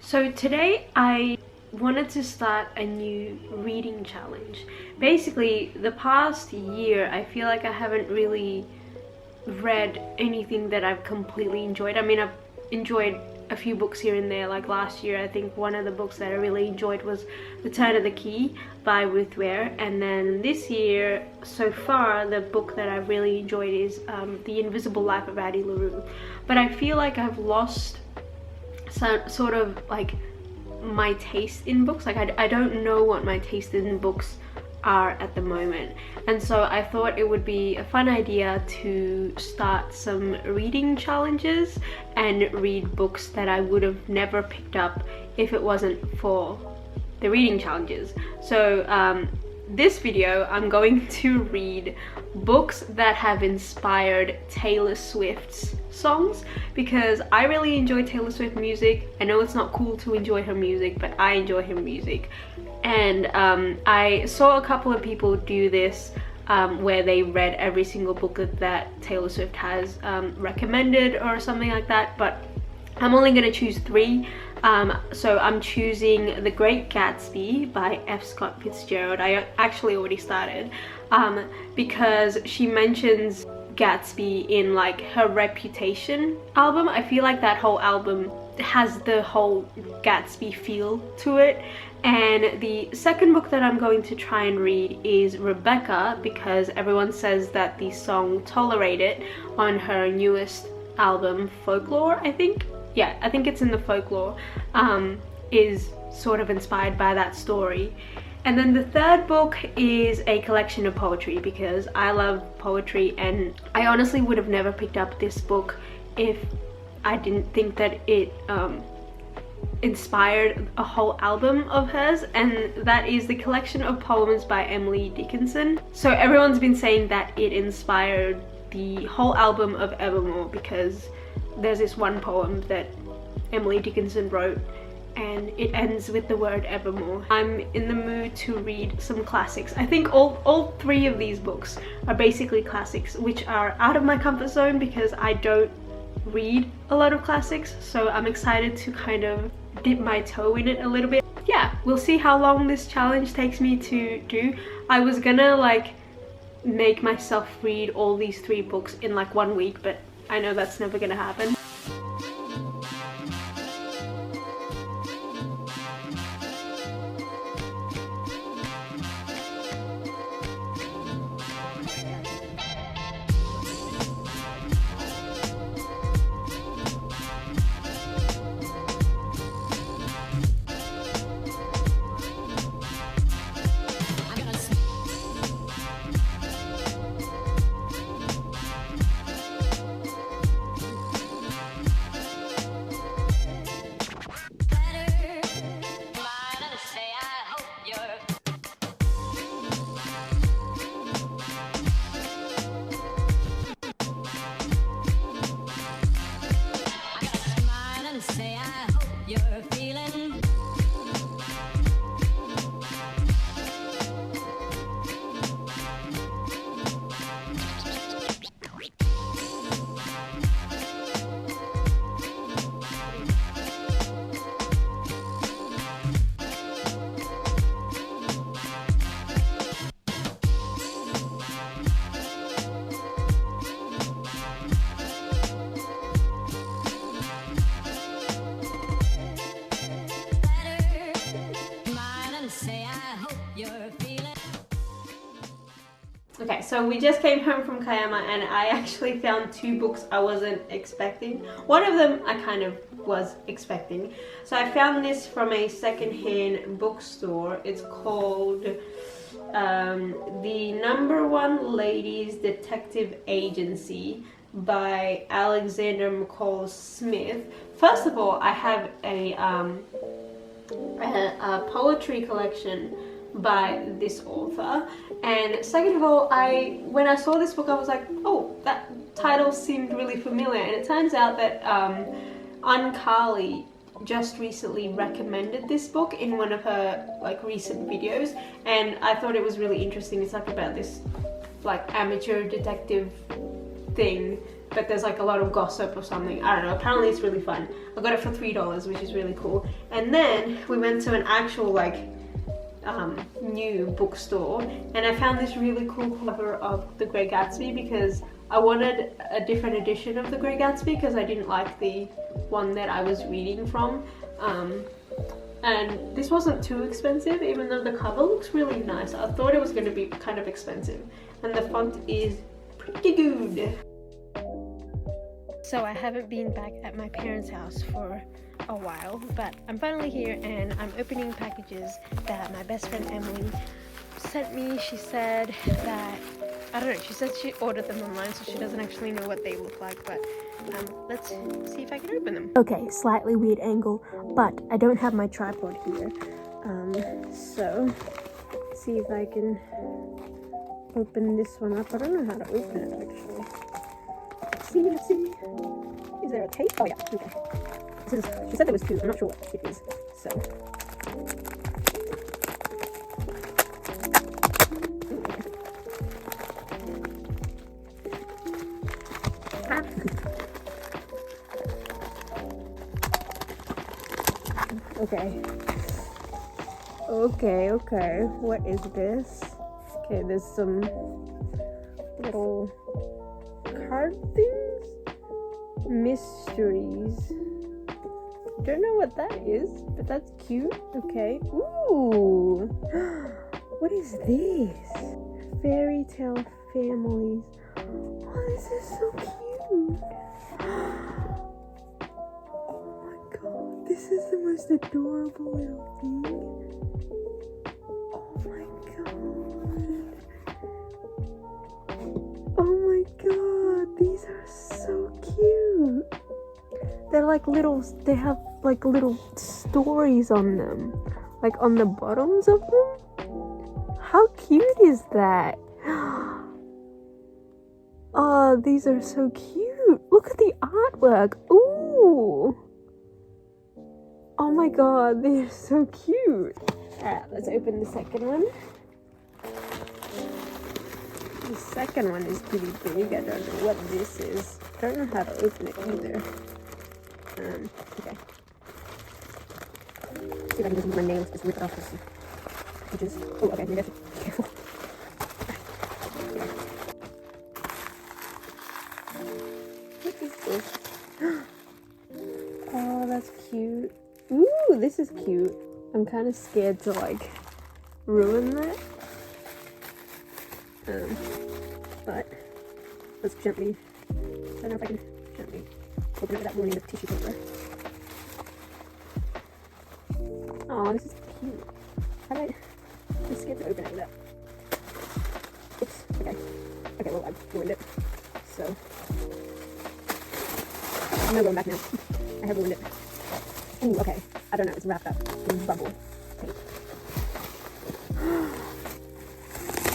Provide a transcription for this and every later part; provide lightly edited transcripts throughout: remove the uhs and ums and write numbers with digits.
So today I wanted to start a new reading challenge. Basically, the past year I feel like I haven't really read anything that I've completely enjoyed. I mean, I've enjoyed a few books here and there. Like last year, I think one of the books that I really enjoyed was The Turn of the Key by Ruth Ware. And then this year, so far, the book that I've really enjoyed is The Invisible Life of Addie LaRue. But I feel like I've lost sort of like my taste in books. Like I don't know what my taste in books are at the moment, and so I thought it would be a fun idea to start some reading challenges and read books that I would have never picked up if it wasn't for the reading challenges. So this video I'm going to read books that have inspired Taylor Swift's songs, because I really enjoy Taylor Swift music. I know it's not cool to enjoy her music, but I enjoy her music. And I saw a couple of people do this where they read every single book that Taylor Swift has recommended or something like that, but I'm only going to choose 3. So I'm choosing The Great Gatsby by F. Scott Fitzgerald. I actually already started because she mentions Gatsby in like her Reputation album. I feel like that whole album has the whole Gatsby feel to it. And the second book that I'm going to try and read is Rebecca, because everyone says that the song Tolerate It on her newest album Folklore, I think. Yeah, I think it's in the Folklore, is sort of inspired by that story. And then the third book is a collection of poetry, because I love poetry, and I honestly would have never picked up this book if I didn't think that it inspired a whole album of hers, and that is the collection of poems by Emily Dickinson. So everyone's been saying that it inspired the whole album of Evermore, because there's this one poem that Emily Dickinson wrote and it ends with the word evermore. I'm in the mood to read some classics. I think all 3 of these books are basically classics, which are out of my comfort zone because I don't read a lot of classics, so I'm excited to kind of dip my toe in it a little bit. Yeah, we'll see how long this challenge takes me to do. I was gonna like make myself read all these 3 books in like 1 week, but I know that's never gonna happen. Okay, so we just came home from Kayama and I actually found 2 books I wasn't expecting. One of them I kind of was expecting. So I found this from a secondhand bookstore. It's called The Number 1 Ladies Detective Agency by Alexander McCall Smith. First of all, I have a poetry collection by this author, and second of all, when I saw this book I was like, oh, that title seemed really familiar, and it turns out that Unkali just recently recommended this book in one of her like recent videos, and I thought it was really interesting. It's like about this like amateur detective thing, but there's like a lot of gossip or something. I don't know, apparently it's really fun. I got it for $3, which is really cool. And then we went to an actual like new bookstore, and I found this really cool cover of The Great Gatsby because I wanted a different edition of The Great Gatsby because I didn't like the one that I was reading from. And this wasn't too expensive, even though the cover looks really nice. I thought it was going to be kind of expensive, and the font is pretty good. So I haven't been back at my parents' house for a while, but I'm finally here and I'm opening packages that my best friend Emily sent me. She said that, I don't know, she said she ordered them online, so she doesn't actually know what they look like, but let's see if I can open them. Okay, slightly weird angle, but I don't have my tripod here, so see if I can open this one up. I don't know how to open it actually. Let's see. Is there a tape? Oh yeah, okay. She said there was two, I'm not sure what it is, so. Okay, what is this? Okay, there's some little card things? Mysteries. Don't know what that is, but that's cute. Okay. Ooh! What is this? Fairy tale families. Oh, this is so cute! Oh my god, this is the most adorable little thing. Oh my god, these are so cute. They're like little, they have like little stories on them, like on the bottoms of them. How cute is that? Oh, these are so cute. Look at the artwork. Ooh. Oh my god, they're so cute. Alright, let's open the second one. The second one is pretty big. I don't know what this is. I don't know how to open it either. Okay. See if I can just use my nails, just rip it off the packages. Oh, okay, maybe I should be careful. What is this? Oh, that's cute. Ooh, this is cute. I'm kind of scared to like ruin that. But let's gently, I don't know if I can gently open it without ruining the tissue paper. Oh, this is cute. I'm scared to open it without. Oops, okay. Okay, well, I've ruined it. So, I'm not going back now. I have ruined it. Ooh, okay. I don't know, it's wrapped up in bubble tape.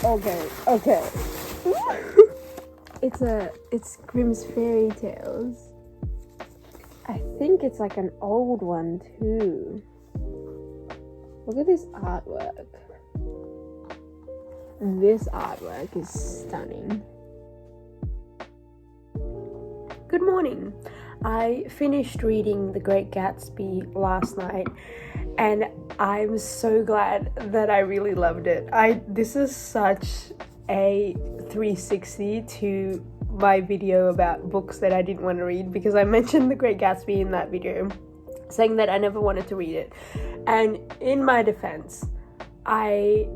Okay. It's Grimm's Fairy Tales. I think it's like an old one too. Look at this artwork. This artwork is stunning. Good morning. I finished reading The Great Gatsby last night, and I'm so glad that I really loved it. This is such a 360 to my video about books that I didn't want to read, because I mentioned The Great Gatsby in that video, saying that I never wanted to read it. And in my defense, I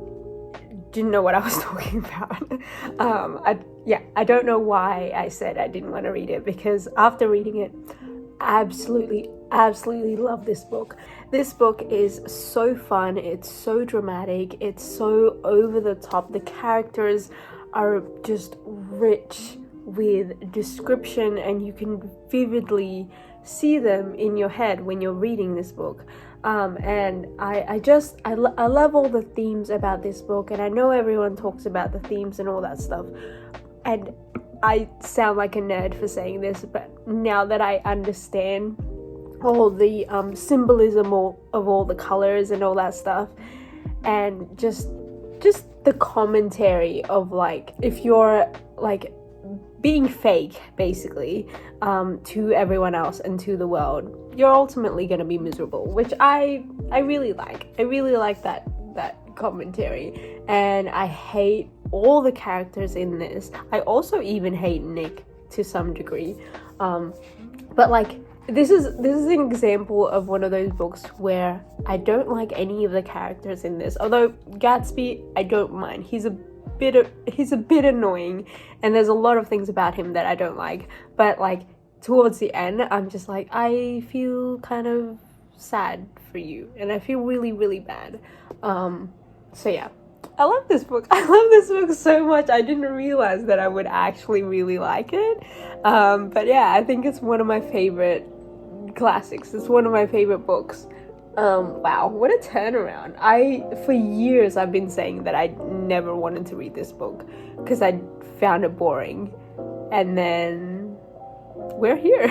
didn't know what I was talking about. I don't know why I said I didn't want to read it, because after reading it, absolutely love this book. This book is so fun, it's so dramatic, it's so over the top. The characters are just rich with description, and you can vividly see them in your head when you're reading this book. And I love all the themes about this book, and I know everyone talks about the themes and all that stuff, and I sound like a nerd for saying this, but now that I understand all the symbolism of all the colors and all that stuff, and just the commentary of, like, if you're like being fake, basically, to everyone else and to the world, you're ultimately going to be miserable, which I really like. I really like that commentary, and I hate all the characters in this. I also even hate Nick to some degree, but like this is an example of one of those books where I don't like any of the characters in this. Although Gatsby, I don't mind. He's a bit annoying, and there's a lot of things about him that I don't like, but like towards the end I'm just like, I feel kind of sad for you, and I feel really, really bad. So yeah, I love this book. I love this book so much. I didn't realize that I would actually really like it, but yeah, I think it's one of my favorite classics. It's one of my favorite books. Wow, what a turnaround. For years I've been saying that I never wanted to read this book because I found it boring, and then we're here.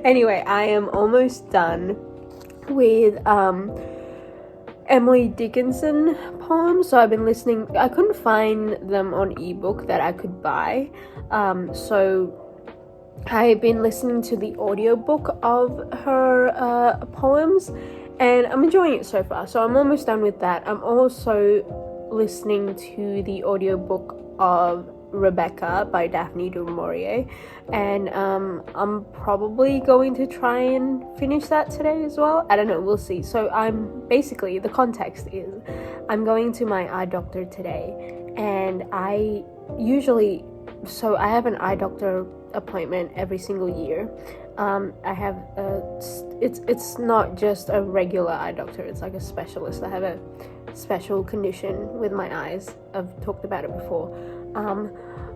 Anyway, I am almost done with Emily Dickinson poems. So I've been listening. I couldn't find them on ebook that I could buy, so I've been listening to the audiobook of her poems, and I'm enjoying it so far. So I'm almost done with that. I'm also listening to the audiobook of Rebecca by Daphne du Maurier, and I'm probably going to try and finish that today as well. I don't know, we'll see. So basically, the context is I'm going to my eye doctor today, and I have an eye doctor appointment every single year. I have it's not just a regular eye doctor, it's like a specialist. I have a special condition with my eyes. I've talked about it before.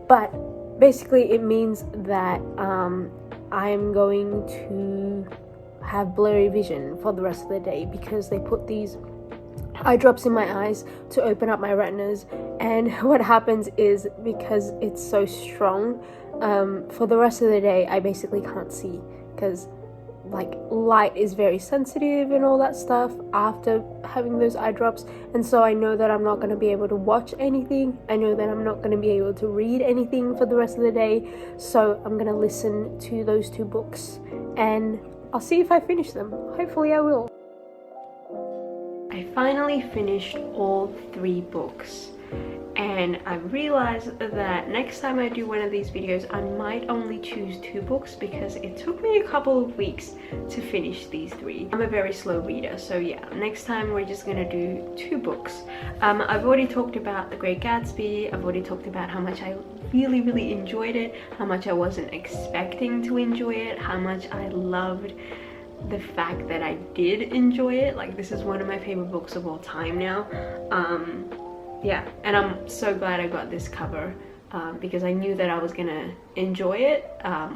But basically it means that I'm going to have blurry vision for the rest of the day, because they put these eye drops in my eyes to open up my retinas, and what happens is, because it's so strong, for the rest of the day I basically can't see, because like light is very sensitive and all that stuff after having those eye drops. And so I know that I'm not going to be able to watch anything. I know that I'm not going to be able to read anything for the rest of the day. So I'm going to listen to those 2 books, and I'll see if I finish them. Hopefully I will. I finally finished all 3 books, and I realized that next time I do one of these videos I might only choose 2 books, because it took me a couple of weeks to finish these 3. I'm a very slow reader, so yeah, next time we're just gonna do 2 books. I've already talked about The Great Gatsby. I've already talked about how much I really, really enjoyed it, how much I wasn't expecting to enjoy it, how much I loved the fact that I did enjoy it. Like, this is one of my favorite books of all time now. Yeah, and I'm so glad I got this cover, because I knew that I was gonna enjoy it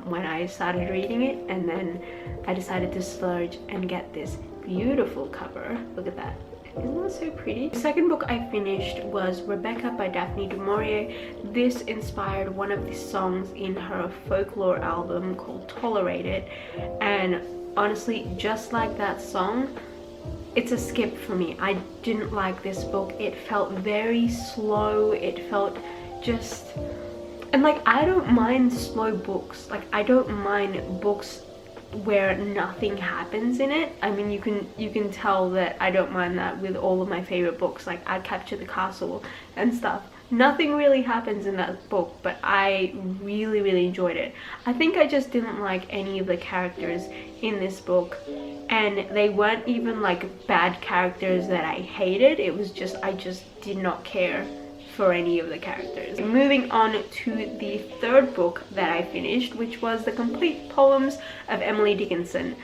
when I started reading it, and then I decided to splurge and get this beautiful cover. Look at that. Isn't that so pretty? The second book I finished was Rebecca by Daphne du Maurier. This inspired one of the songs in her folklore album called Tolerate It, and honestly, just like that song, it's a skip for me. I didn't like this book. It felt very slow. It felt just, and like, I don't mind slow books. Like, I don't mind books where nothing happens in it. I mean, you can tell that I don't mind that with all of my favorite books, like I'd Capture the Castle and stuff. Nothing really happens in that book, but I really, really enjoyed it. I think I just didn't like any of the characters in this book, and they weren't even like bad characters that I hated. It was just, I just did not care for any of the characters. Moving on to the third book that I finished, which was The Complete Poems of Emily Dickinson.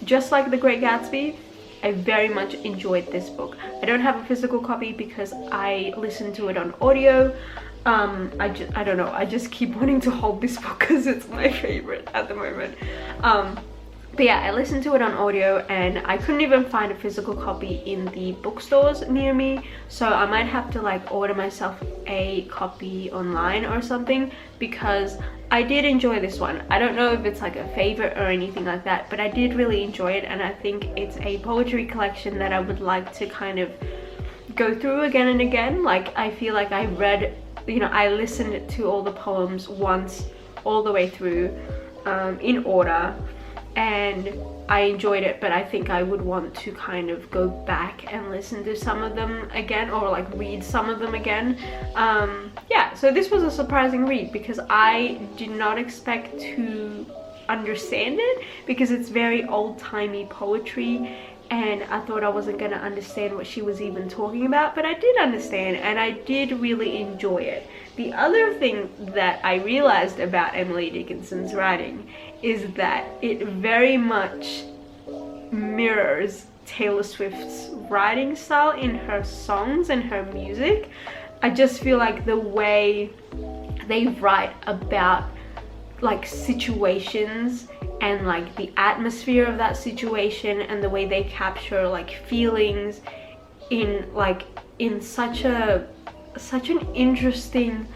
Just like The Great Gatsby, I very much enjoyed this book. I don't have a physical copy because I listened to it on audio. I don't know, I just keep wanting to hold this book because it's my favorite at the moment. But yeah, I listened to it on audio, and I couldn't even find a physical copy in the bookstores near me, so I might have to like order myself a copy online or something, because I did enjoy this one. I don't know if it's like a favorite or anything like that, but I did really enjoy it, and I think it's a poetry collection that I would like to kind of go through again and again. Like, I feel like I read you know, I listened to all the poems once all the way through in order, and I enjoyed it, but I think I would want to kind of go back and listen to some of them again, or like read some of them again. Yeah, so this was a surprising read because I did not expect to understand it, because it's very old-timey poetry, and I thought I wasn't going to understand what she was even talking about, but I did understand, and I did really enjoy it. The other thing that I realized about Emily Dickinson's writing is that it very much mirrors Taylor Swift's writing style in her songs and her music. I just feel like the way they write about like situations and like the atmosphere of that situation, and the way they capture like feelings in such an interesting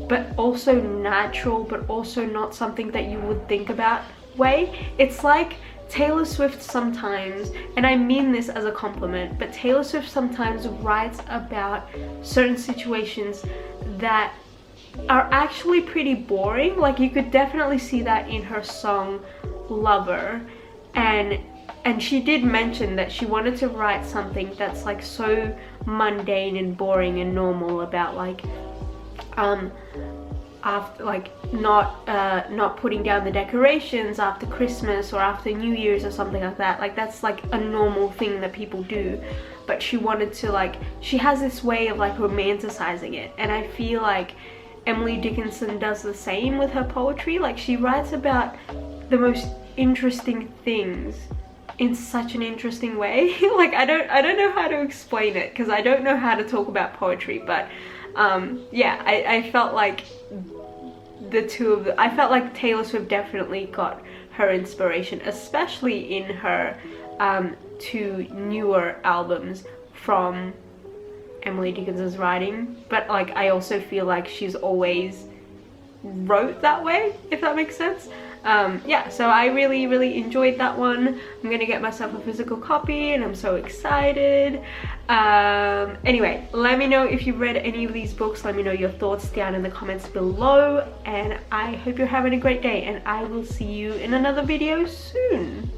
but also natural, but also not something that you would think about way. It's like Taylor Swift sometimes, and I mean this as a compliment, but Taylor Swift sometimes writes about certain situations that are actually pretty boring. Like you could definitely see that in her song Lover, and she did mention that she wanted to write something that's like so mundane and boring and normal about like after like not putting down the decorations after Christmas or after New Year's or something like that. Like that's like a normal thing that people do, but she wanted to like, she has this way of like romanticizing it, and I feel like Emily Dickinson does the same with her poetry. Like she writes about the most interesting things in such an interesting way. Like I don't know how to explain it, because I don't know how to talk about poetry, but yeah, I felt like I felt like Taylor Swift definitely got her inspiration, especially in her two newer albums, from Emily Dickinson's writing. But like I also feel like she's always wrote that way, if that makes sense. Yeah, so I really enjoyed that one. I'm gonna get myself a physical copy and I'm so excited. Anyway, let me know if you've read any of these books. Let me know your thoughts down in the comments below, and I hope you're having a great day, and I will see you in another video soon.